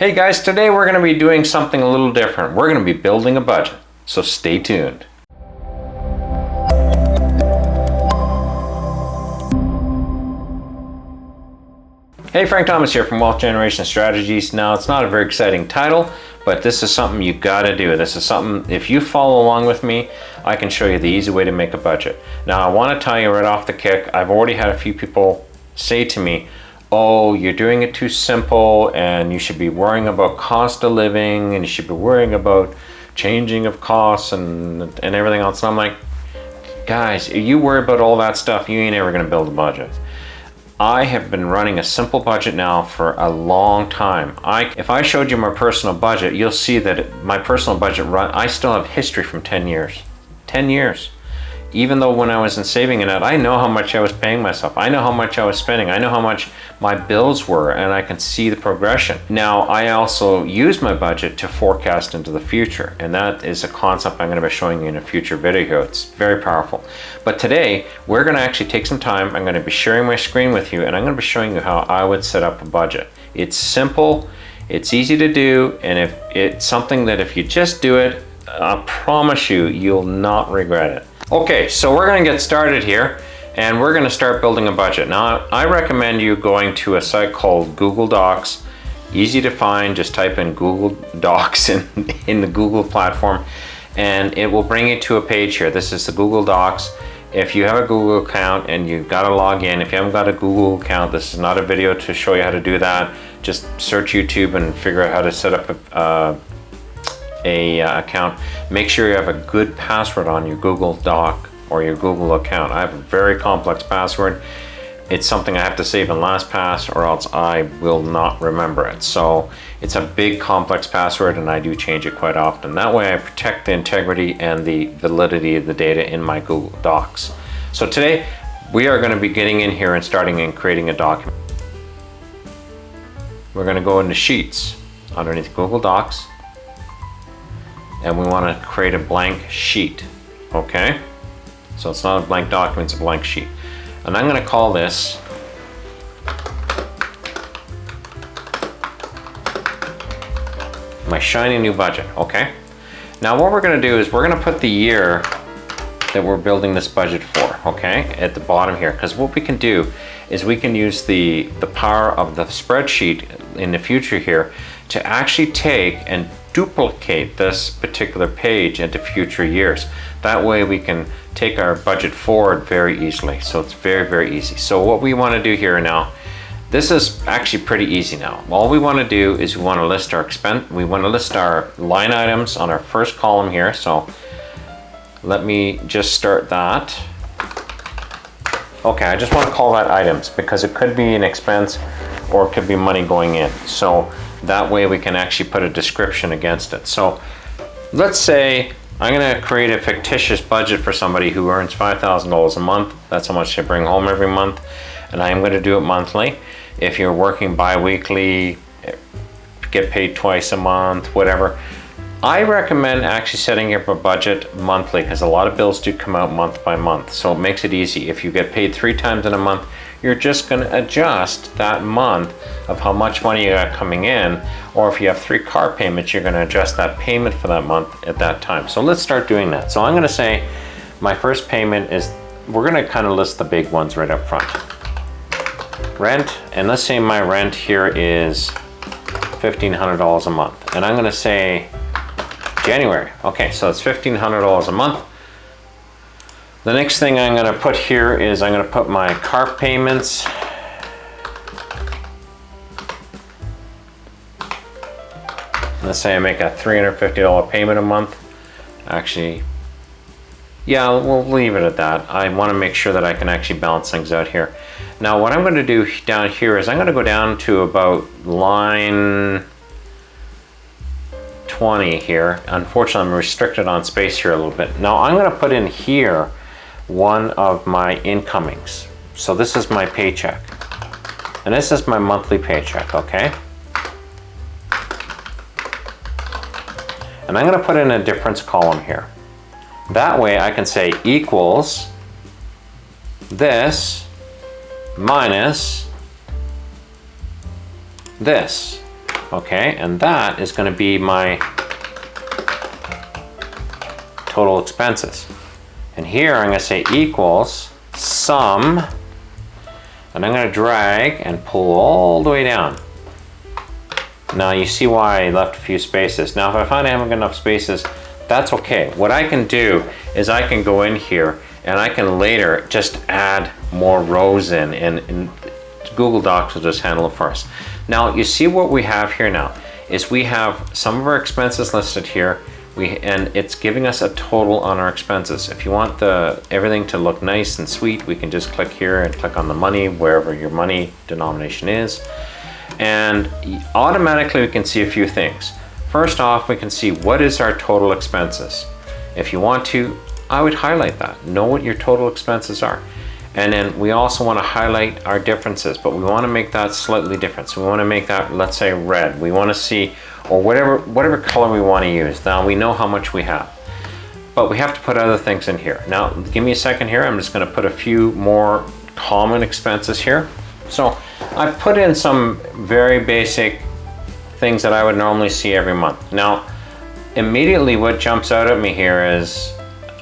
Hey guys, today we're going to be doing something a little different. We're going to be building a budget, so stay tuned. Hey, Frank Thomas here from Wealth Generation Strategies. Now, it's not a very exciting title, but this is something you got to do. This is something, if you follow along with me, I can show you the easy way to make a budget. Now, I want to tell you right off the kick, I've already had a few people say to me, oh, you're doing it too simple and you should be worrying about cost of living and you should be worrying about changing of costs and everything else. And I'm like, guys, if you worry about all that stuff, you ain't ever going to build a budget. I have been running a simple budget now for a long time. If I showed you my personal budget, you'll see that my personal budget I still have history from 10 years. 10 years. Even though when I was in saving it, I know how much I was paying myself. I know how much I was spending. I know how much my bills were, and I can see the progression. Now, I also use my budget to forecast into the future, and that is a concept I'm going to be showing you in a future video here. It's very powerful. But today, we're going to actually take some time. I'm going to be sharing my screen with you, and I'm going to be showing you how I would set up a budget. It's simple, it's easy to do, and if it's something that if you just do it, I promise you, you'll not regret it. Okay, so we're going to get started here and we're going to start building a budget. Now, I recommend you going to a site called Google Docs. Easy to find, just type in Google Docs in the Google platform and it will bring you to a page here. This is the Google Docs. If you have a Google account and you've got to log in, if you haven't got a Google account, this is not a video to show you how to do that. Just search YouTube and figure out how to set up a account. Make sure you have a good password on your Google Doc or your Google account. I have a very complex password. It's something I have to save in LastPass or else I will not remember it. So it's a big complex password and I do change it quite often. That way I protect the integrity and the validity of the data in my Google Docs. So today we are going to be getting in here and starting and creating a document. We're going to go into Sheets underneath Google Docs. And we want to create a blank sheet, okay? So it's not a blank document, it's a blank sheet. And I'm going to call this my shiny new budget, okay? Now what we're going to do is we're going to put the year that we're building this budget for, okay, at the bottom here. Because what we can do is we can use the power of the spreadsheet in the future here to actually take and duplicate this particular page into future years. That way we can take our budget forward very easily. So it's very, very easy. So what we want to do here now, this is actually pretty easy now. All we want to do is we want to list our we want to list our line items on our first column here. So let me just start that. Okay, I just want to call that items because it could be an expense or it could be money going in. So that way we can actually put a description against it. So let's say I'm going to create a fictitious budget for somebody who earns $5,000 a month. That's how much they bring home every month. And I am going to do it monthly. If you're working bi-weekly, get paid twice a month, whatever. I recommend actually setting up a budget monthly because a lot of bills do come out month by month. So it makes it easy. If you get paid 3 times in a month, you're just going to adjust that month of how much money you got coming in. Or if you have 3 car payments, you're going to adjust that payment for that month at that time. So let's start doing that. So I'm going to say my first payment is, we're going to kind of list the big ones right up front. Rent, and let's say my rent here is $1,500 a month. And I'm going to say January. Okay, so it's $1,500 a month. The next thing I'm going to put here is I'm going to put my car payments. Let's say I make a $350 payment a month. Actually, yeah, we'll leave it at that. I want to make sure that I can actually balance things out here. Now what I'm going to do down here is I'm going to go down to about line 20 here. Unfortunately, I'm restricted on space here a little bit. Now I'm going to put in here one of my incomings. So this is my paycheck. And this is my monthly paycheck, okay? And I'm going to put in a difference column here. That way I can say equals this minus this. okay? And that is gonna be my total expenses. And here I'm gonna say equals sum, and I'm gonna drag and pull all the way down. Now you see why I left a few spaces. Now if I find I haven't got enough spaces, that's okay. What I can do is I can go in here and I can later just add more rows in, and Google Docs will just handle it for us. Now you see what we have here now is we have some of our expenses listed here, and it's giving us a total on our expenses. If you want everything to look nice and sweet, we can just click here and click on the money, wherever your money denomination is. And automatically we can see a few things. First off, we can see what is our total expenses. If you want to, I would highlight that. Know what your total expenses are. And then we also want to highlight our differences, but we want to make that slightly different. So we want to make that, let's say, red. We want to see, or whatever color we want to use. Now we know how much we have, but we have to put other things in here. Now, give me a second here. I'm just going to put a few more common expenses here. So I put in some very basic things that I would normally see every month. Now, immediately what jumps out at me here is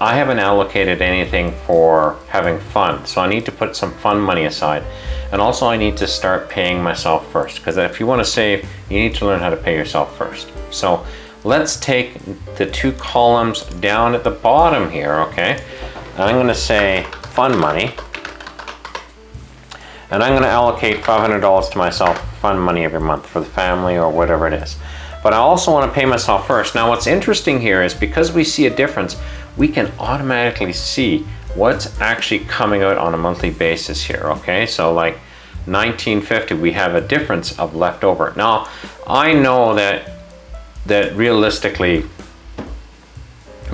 I haven't allocated anything for having fun. So I need to put some fun money aside. And also I need to start paying myself first, because if you want to save, you need to learn how to pay yourself first. So let's take the two columns down at the bottom here, okay? And I'm going to say fun money. And I'm going to allocate $500 to myself, fun money every month for the family or whatever it is. But I also want to pay myself first. Now what's interesting here is because we see a difference, we can automatically see what's actually coming out on a monthly basis here, okay? So like $19.50, we have a difference of leftover. Now, I know that realistically,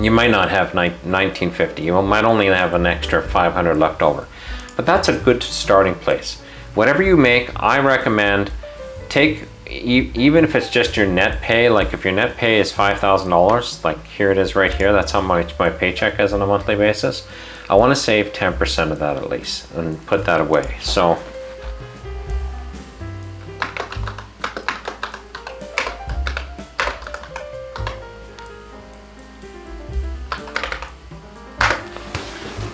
you might not have $19.50. You might only have an extra $500 left over. But that's a good starting place. Whatever you make, I recommend take, even if it's just your net pay, like if your net pay is $5,000, like here it is right here, that's how much my paycheck is on a monthly basis. I want to save 10% of that at least and put that away. So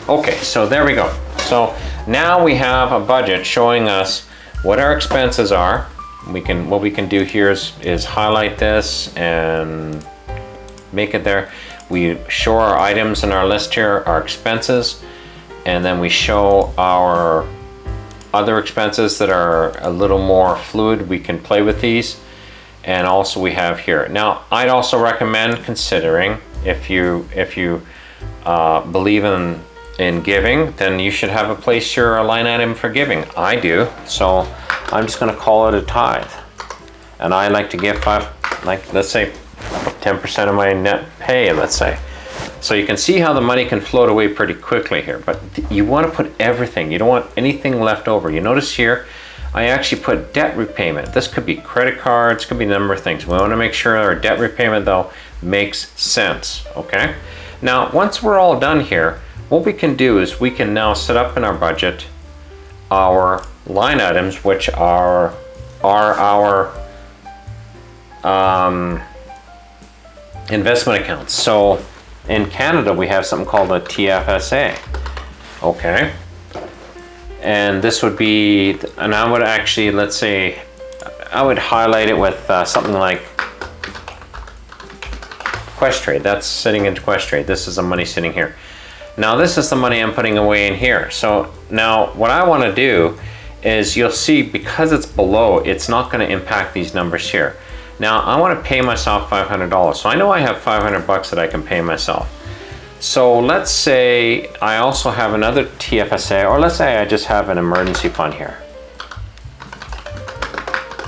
okay, so there we go. So now we have a budget showing us what our expenses are. What we can do here is highlight this and make it there. We show our items in our list here, our expenses, and then we show our other expenses that are a little more fluid. We can play with these. And also we have here. Now, I'd also recommend considering if you believe in giving, then you should have a place here, a line item for giving. I do, so I'm just going to call it a tithe. And I like to give let's say 10% of my net pay, let's say. So you can see how the money can float away pretty quickly here, but you want to put everything. You don't want anything left over. You notice here, I actually put debt repayment. This could be credit cards, could be a number of things. We want to make sure our debt repayment though makes sense, okay? Now, once we're all done here, what we can do is we can now set up in our budget our line items, which are our investment accounts. So in Canada, we have something called a TFSA, okay? And this would be, and I would actually, let's say, I would highlight it with something like Questrade. That's sitting in Questrade. This is the money sitting here. Now this is the money I'm putting away in here. So now what I want to do is, you'll see because it's below, it's not going to impact these numbers here. Now I want to pay myself $500. So I know I have 500 bucks that I can pay myself. So let's say I also have another TFSA, or let's say I just have an emergency fund here.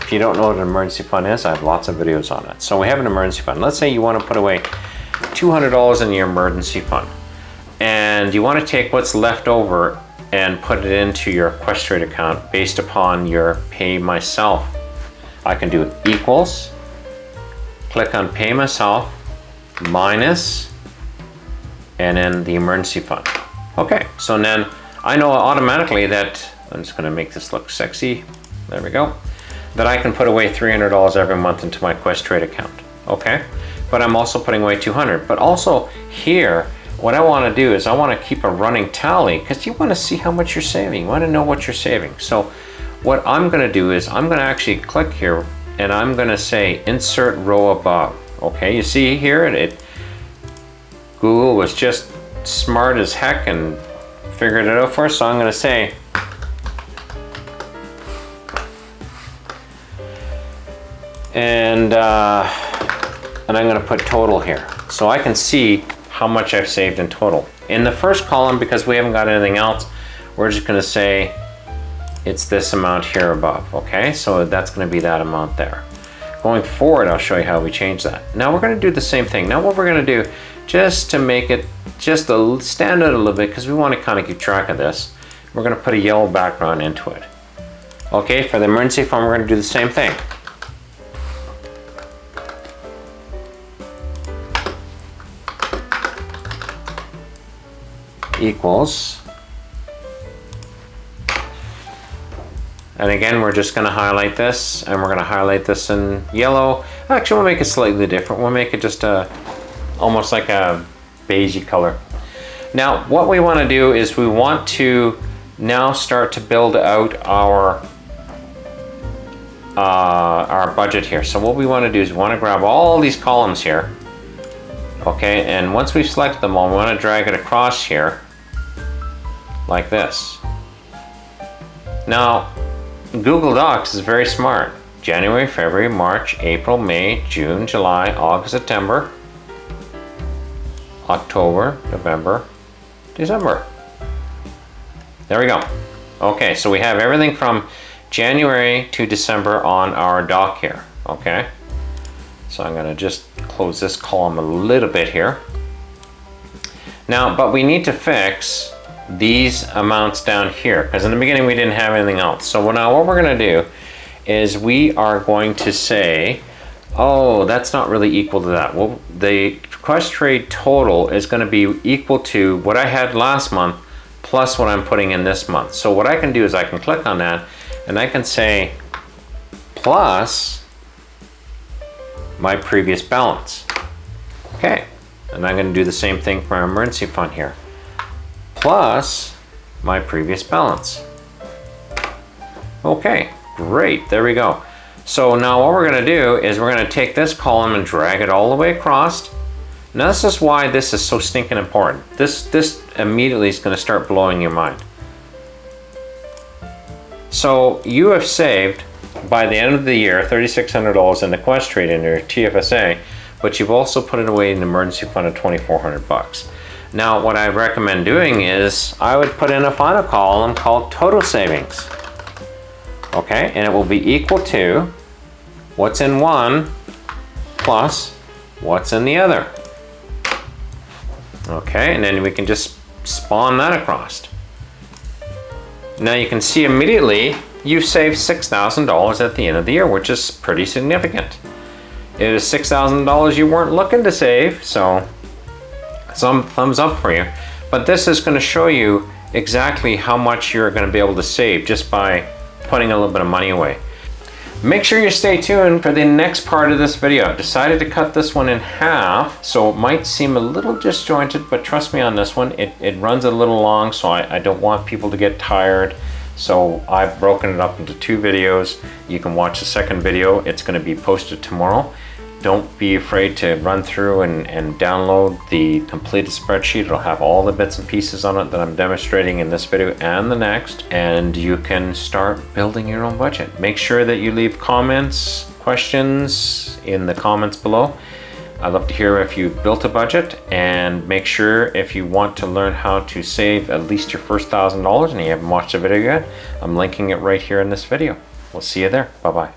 If you don't know what an emergency fund is, I have lots of videos on it. So we have an emergency fund. Let's say you want to put away $200 in your emergency fund. And you want to take what's left over and put it into your Questrade account based upon your pay myself. I can do equals, click on pay myself, minus, and then the emergency fund. Okay, so then I know automatically that, I'm just going to make this look sexy. There we go. that I can put away $300 every month into my Questrade account, okay? But I'm also putting away $200. But also here, what I want to do is I want to keep a running tally, because you want to see how much you're saving. You want to know what you're saving. So what I'm going to do is I'm going to actually click here and I'm going to say insert row above. Okay, you see here Google was just smart as heck and figured it out for us. So I'm going to say and I'm going to put total here so I can see how much I've saved in total. In the first column, because we haven't got anything else, we're just going to say it's this amount here above. Okay, so that's going to be that amount there. Going forward, I'll show you how we change that. Now we're going to do the same thing. Now what we're going to do, just to make it just stand out a little bit, because we want to kind of keep track of this, we're going to put a yellow background into it. Okay, for the emergency fund, we're going to do the same thing. Equals, and again we're just going to highlight this, and we're going to highlight this in yellow. Actually, we'll make it slightly different. We'll make it just almost like a beigey color. Now what we want to do is we want to now start to build out our budget here. So what we want to do is we want to grab all these columns here, okay, and once we've selected them all, we want to drag it across here like this. Now Google Docs is very smart. January, February, March, April, May, June, July, August, September, October, November, December. There we go. Okay, so we have everything from January to December on our doc here. Okay, so I'm going to just close this column a little bit here. Now, but we need to fix these amounts down here, because in the beginning we didn't have anything else. So now what we're going to do is we are going to say, oh, that's not really equal to that. Well, the Questrade total is going to be equal to what I had last month plus what I'm putting in this month. So what I can do is I can click on that and I can say plus my previous balance. Okay, and I'm going to do the same thing for our emergency fund here. Plus my previous balance. Okay, great, there we go. So now what we're going to do is we're going to take this column and drag it all the way across. Now this is why this is so stinking important. This immediately is going to start blowing your mind. So you have saved, by the end of the year, $3,600 in the Questrade in your TFSA, but you've also put it away in an emergency fund of $2,400. Now what I recommend doing is I would put in a final column called total savings. Okay, and it will be equal to what's in one plus what's in the other. Okay, and then we can just spawn that across. Now you can see immediately you've saved $6,000 at the end of the year, which is pretty significant. It is $6,000 you weren't looking to save, so some thumbs up for you. But this is going to show you exactly how much you're going to be able to save just by putting a little bit of money away. Make sure you stay tuned for the next part of this video. I've decided to cut this one in half, so it might seem a little disjointed, but trust me on this one, it runs a little long, so I don't want people to get tired. So I've broken it up into 2 videos. You can watch the second video. It's going to be posted tomorrow. Don't be afraid to run through and download the completed spreadsheet. It'll have all the bits and pieces on it that I'm demonstrating in this video and the next, and you can start building your own budget. Make sure that you leave comments, questions in the comments below. I'd love to hear if you've built a budget, and make sure if you want to learn how to save at least your first $1,000 and you haven't watched the video yet, I'm linking it right here in this video. We'll see you there. Bye-bye.